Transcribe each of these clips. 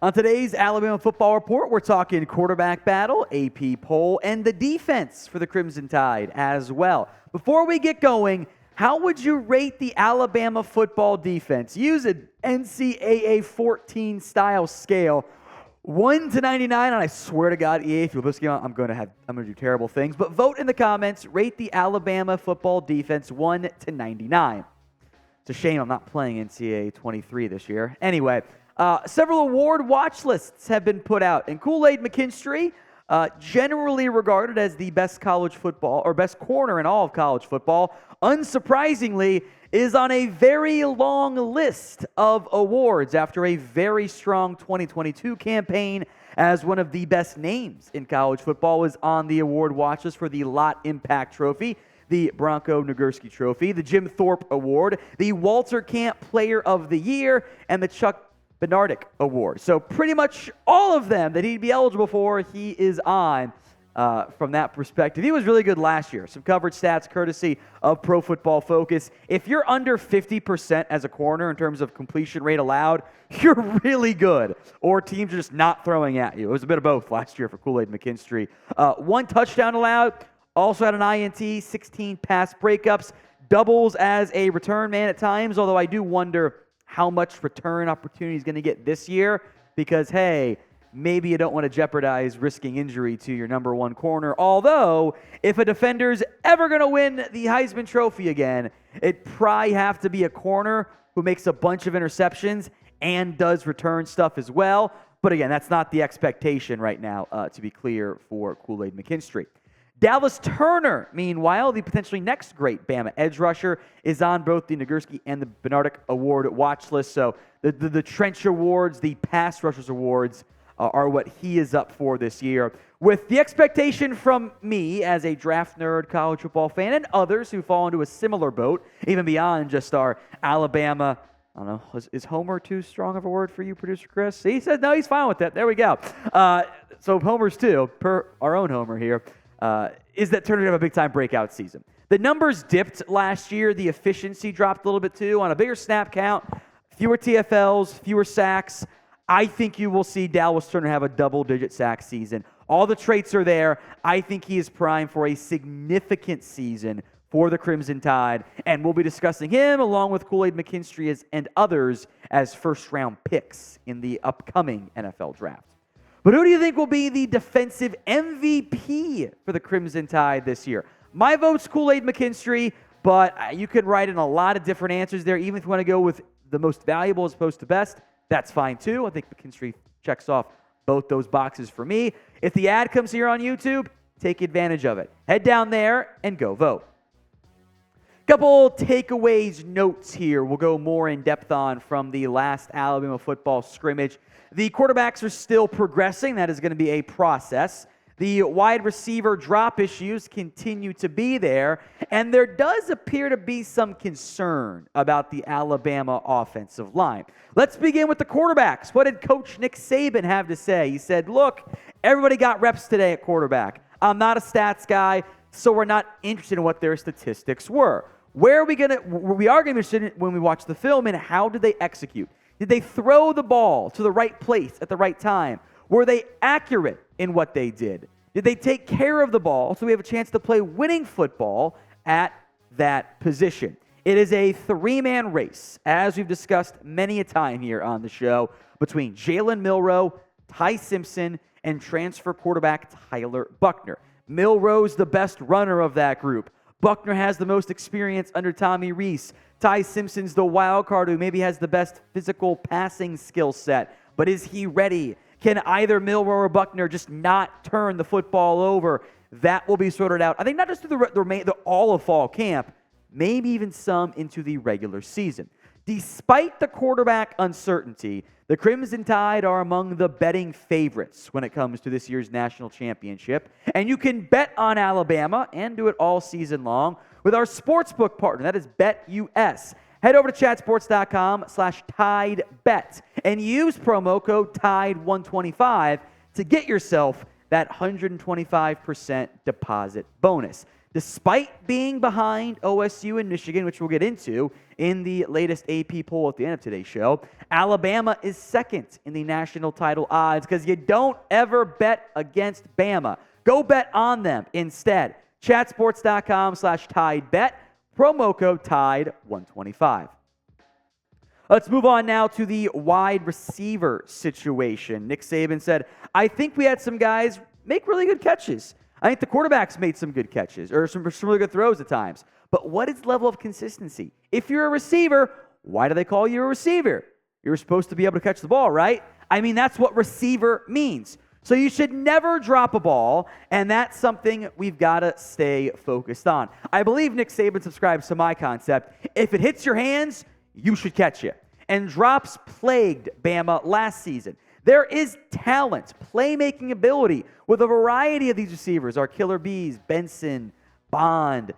On today's Alabama Football Report, we're talking quarterback battle, AP poll, and the defense for the Crimson Tide as well. Before we get going, how would you rate the Alabama football defense? Use an NCAA 14 style scale, 1 to 99, and I swear to God, EA, if you're listening, I'm going to do terrible things. But vote in the comments. Rate the Alabama football defense 1 to 99. It's a shame I'm not playing NCAA 23 this year. Anyway. Several award watch lists have been put out, and Kool-Aid McKinstry, generally regarded as the best college football or best corner in all of college football, unsurprisingly, is on a very long list of awards after a very strong 2022 campaign, as one of the best names in college football is on the award watch list for the Lott IMPACT Trophy, the Bronko Nagurski Trophy, the Jim Thorpe Award, the Walter Camp Player of the Year, and the Chuck Bednarik Award. So pretty much all of them that he'd be eligible for, he is on from that perspective. He was really good last year. Some coverage stats courtesy of Pro Football Focus. If you're under 50% as a corner in terms of completion rate allowed, you're really good. Or teams are just not throwing at you. It was a bit of both last year for Kool-Aid McKinstry. 1 touchdown allowed. Also had an INT, 16 pass breakups. Doubles as a return man at times, although I do wonder how much return opportunity he's going to get this year because, hey, maybe you don't want to jeopardize risking injury to your number one corner. Although, if a defender's ever going to win the Heisman Trophy again, it'd probably have to be a corner who makes a bunch of interceptions and does return stuff as well. But again, that's not the expectation right now, to be clear, for Kool-Aid McKinstry. Dallas Turner, meanwhile, the potentially next great Bama edge rusher, is on both the Nagurski and the Bednarik Award watch list. So the Trench Awards, the Pass Rushers Awards, are what he is up for this year. With the expectation from me as a draft nerd, college football fan, and others who fall into a similar boat, even beyond just our Alabama, I don't know, is Homer too strong of a word for you, producer Chris? He said, no, he's fine with that. There we go. So Homer's too, per our own Homer here. Is that Turner to have a big-time breakout season. The numbers dipped last year. The efficiency dropped a little bit too on a bigger snap count, fewer TFLs, fewer sacks. I think you will see Dallas Turner have a double-digit sack season. All the traits are there. I think he is primed for a significant season for the Crimson Tide, and we'll be discussing him along with Kool-Aid McKinstry and others as first-round picks in the upcoming NFL Draft. But who do you think will be the defensive MVP for the Crimson Tide this year? My vote's Kool-Aid McKinstry, but you could write in a lot of different answers there. Even if you want to go with the most valuable as opposed to best, that's fine too. I think McKinstry checks off both those boxes for me. If the ad comes here on YouTube, take advantage of it. Head down there and go vote. Couple takeaways, notes here we'll go more in depth on from the last Alabama football scrimmage. The quarterbacks are still progressing. That is going to be a process. The wide receiver drop issues continue to be there, and there does appear to be some concern about the Alabama offensive line. Let's begin with the quarterbacks. What did Coach Nick Saban have to say? He said, look, everybody got reps today at quarterback. I'm not a stats guy, so we're not interested in what their statistics were. We are going to be interested in when we watch the film and how did they execute? Did they throw the ball to the right place at the right time? Were they accurate in what they did? Did they take care of the ball so we have a chance to play winning football at that position? It is a three-man race, as we've discussed many a time here on the show, between Jalen Milroe, Ty Simpson, and transfer quarterback Tyler Buchner. Milroe's the best runner of that group. Buchner has the most experience under Tommy Rees. Ty Simpson's the wild card who maybe has the best physical passing skill set. But is he ready? Can either Milroe or Buchner just not turn the football over? That will be sorted out, I think, not just through the all of fall camp, maybe even some into the regular season. Despite the quarterback uncertainty, the Crimson Tide are among the betting favorites when it comes to this year's national championship. And you can bet on Alabama and do it all season long with our sportsbook partner. That is BetUS. Head over to chatsports.com/TideBet and use promo code TIDE125 to get yourself that 125% deposit bonus. Despite being behind OSU and Michigan, which we'll get into in the latest AP poll at the end of today's show, Alabama is second in the national title odds because you don't ever bet against Bama. Go bet on them instead. Chatsports.com/TideBet, promo code TIDE125. Let's move on now to the wide receiver situation. Nick Saban said, I think we had some guys make really good catches. I think the quarterbacks made some good catches or some really good throws at times. But what is the level of consistency? If you're a receiver, why do they call you a receiver? You're supposed to be able to catch the ball, right? I mean, that's what receiver means. So you should never drop a ball, and that's something we've got to stay focused on. I believe Nick Saban subscribes to my concept. If it hits your hands, you should catch it. And drops plagued Bama last season. There is talent, playmaking ability with a variety of these receivers. Our killer bees, Benson, Bond,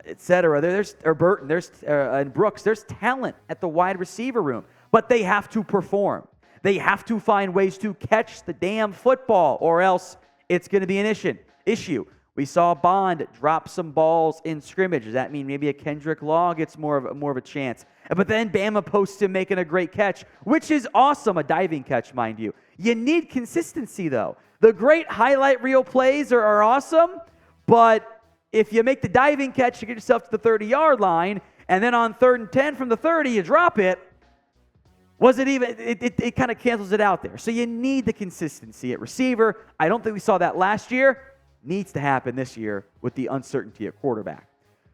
etc. There's Burton, and Brooks. There's talent at the wide receiver room, but they have to perform. They have to find ways to catch the damn football, or else it's going to be an issue. We saw Bond drop some balls in scrimmage. Does that mean maybe a Kendrick Law gets more of a chance? But then Bama posts him making a great catch, which is awesome, a diving catch, mind you. You need consistency, though. The great highlight reel plays are awesome, but if you make the diving catch, you get yourself to the 30-yard line, and then on 3rd and 10 from the 30, you drop it, it kind of cancels it out there. So you need the consistency at receiver. I don't think we saw that last year. Needs to happen this year with the uncertainty at quarterback.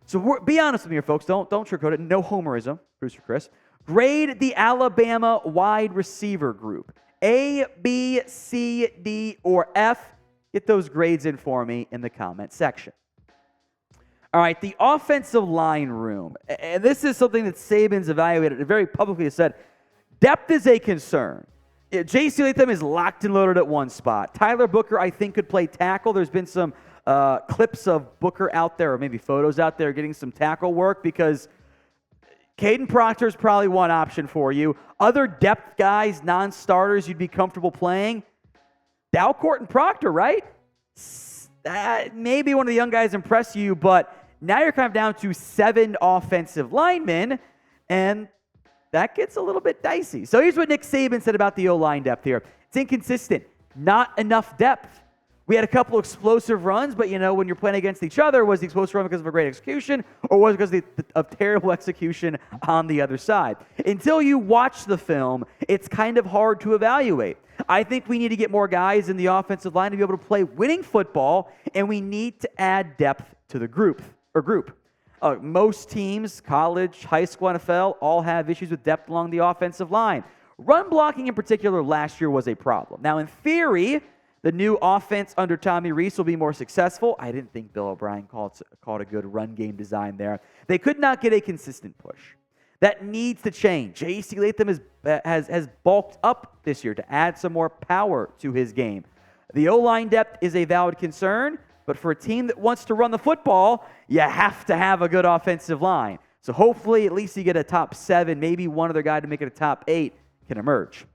So be honest with me here, folks. Don't sugarcoat it. No homerism, producer Chris. Grade the Alabama wide receiver group. A, B, C, D, or F. Get those grades in for me in the comment section. All right, the offensive line room. And this is something that Saban's evaluated and very publicly has said, depth is a concern. J.C. Latham is locked and loaded at one spot. Tyler Buchner, I think, could play tackle. There's been some clips of Booker out there, or maybe photos out there getting some tackle work because Caden Proctor is probably one option for you. Other depth guys, non-starters you'd be comfortable playing. Dalcourt and Proctor, right? Maybe one of the young guys impress you, but now you're kind of down to 7 offensive linemen, and that gets a little bit dicey. So here's what Nick Saban said about the O-line depth here. It's inconsistent. Not enough depth. We had a couple explosive runs, but when you're playing against each other, was the explosive run because of a great execution, or was it because of terrible execution on the other side? Until you watch the film, it's kind of hard to evaluate. I think we need to get more guys in the offensive line to be able to play winning football, and we need to add depth to the group. Most teams, college, high school, NFL, all have issues with depth along the offensive line. Run blocking in particular last year was a problem. Now, in theory, the new offense under Tommy Rees will be more successful. I didn't think Bill O'Brien called a good run game design there. They could not get a consistent push. That needs to change. J.C. Latham has bulked up this year to add some more power to his game. The O-line depth is a valid concern, but for a team that wants to run the football, you have to have a good offensive line. So hopefully at least you get a top 7, maybe one other guy to make it a top 8 can emerge.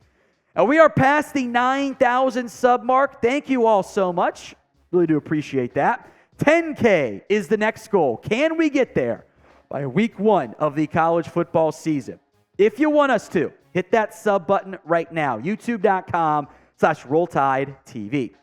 Now we are past the 9,000 sub mark. Thank you all so much. Really do appreciate that. 10K is the next goal. Can we get there by week 1 of the college football season? If you want us to, hit that sub button right now. YouTube.com/RollTideTV.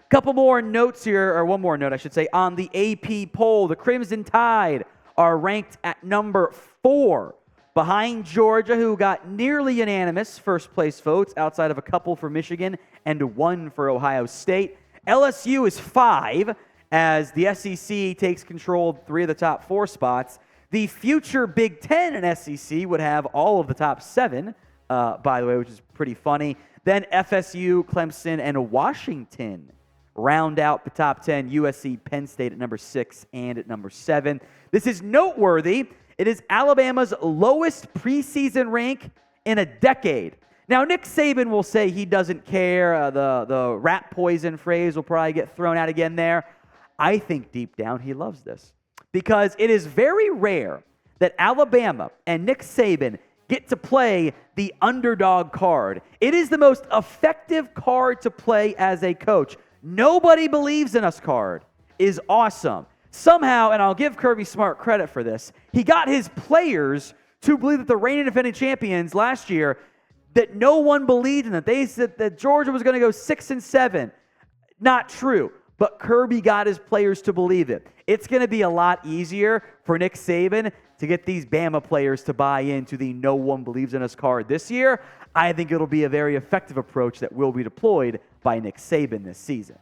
Couple more notes here, or one more note, I should say, on the AP poll. The Crimson Tide are ranked at number 4, behind Georgia, who got nearly unanimous first-place votes outside of a couple for Michigan and 1 for Ohio State. LSU is 5, as the SEC takes control of 3 of the top 4 spots. The future Big Ten and SEC would have all of the top 7, by the way, which is pretty funny. Then FSU, Clemson, and Washington round out the top 10. USC, Penn State at number 6 and at number 7. This is noteworthy. It is Alabama's lowest preseason rank in a decade. Now, Nick Saban will say he doesn't care. The rat poison phrase will probably get thrown out again there. I think deep down he loves this because it is very rare that Alabama and Nick Saban get to play the underdog card. It is the most effective card to play as a coach. Nobody believes in us card is awesome. somehow, and I'll give Kirby Smart credit for this, he got his players to believe that the reigning defending champions last year, that no one believed in that. They said that Georgia was going to go 6-7. Not true. But Kirby got his players to believe it. It's going to be a lot easier for Nick Saban to get these Bama players to buy into the no one believes in us card this year. I think it'll be a very effective approach that will be deployed by Nick Saban this season.